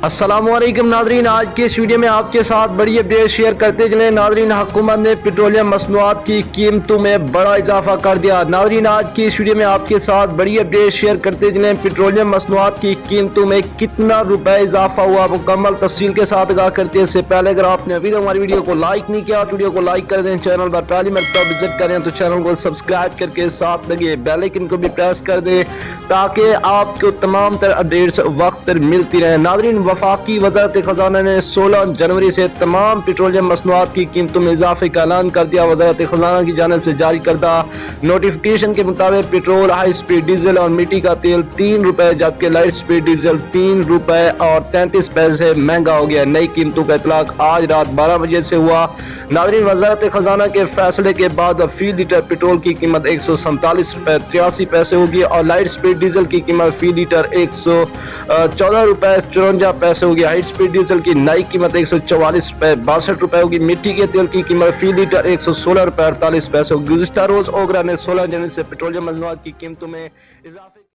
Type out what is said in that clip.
अस्सलाम वालेकुम नादरीन, आज के इस वीडियो में आपके साथ बड़ी अपडेट शेयर करते चले। नादरीन, हुकूमत ने पेट्रोलियम मसनूआत की कीमतों में बड़ा इजाफा कर दिया। नादरीन, आज की इस वीडियो में आपके साथ बड़ी अपडेट शेयर करते चले। पेट्रोलियम मसनूआत की कीमतों में कितना रुपए इजाफा हुआ, मुकम्मल तफसील के साथ आगाह करते हैं। इससे पहले अगर आपने अभी तक हमारी वीडियो को लाइक नहीं किया तो वीडियो को लाइक कर दें। चैनल पर पहली मरतबा विजिट करें तो चैनल को सब्सक्राइब करके साथ लगे बेल आइकन को भी प्रेस कर दें ताकि आपको तमाम तरह अपडेट्स वक्त पर मिलती रहे। नादरीन, वफाकी वज़ारत खजाना ने 16 जनवरी से तमाम पेट्रोलियम मसनूआत की कीमतों में इजाफे का ऐलान कर दिया। वज़ारत खजाना की जानिब से जारी करदा नोटिफिकेशन के मुताबिक पेट्रोल, हाई स्पीड डीजल और मिट्टी का तेल 3 रुपए जबकि लाइट स्पीड डीजल 3 रुपए और 33 पैसे महंगा हो गया। नई कीमतों का इतलाक आज रात 12 बजे से हुआ। नादरीन, वज़ारत खजाना के फैसले के बाद फी लीटर पेट्रोल की कीमत 147 रुपए 83 पैसे होगी और लाइट स्पीड डीजल की कीमत फी लीटर 114 रुपए 54 पैसे होगी। हाई स्पीड डीजल की नई कीमत 144 रुपए 62 रुपए होगी। मिट्टी के तेल की कीमत फी लीटर 116 रुपए 48 पैसे होगी। गुज़िश्ता रोज ओगरा ने 16 जनवरी से पेट्रोलियम मसनूआत की कीमतों में इजाफे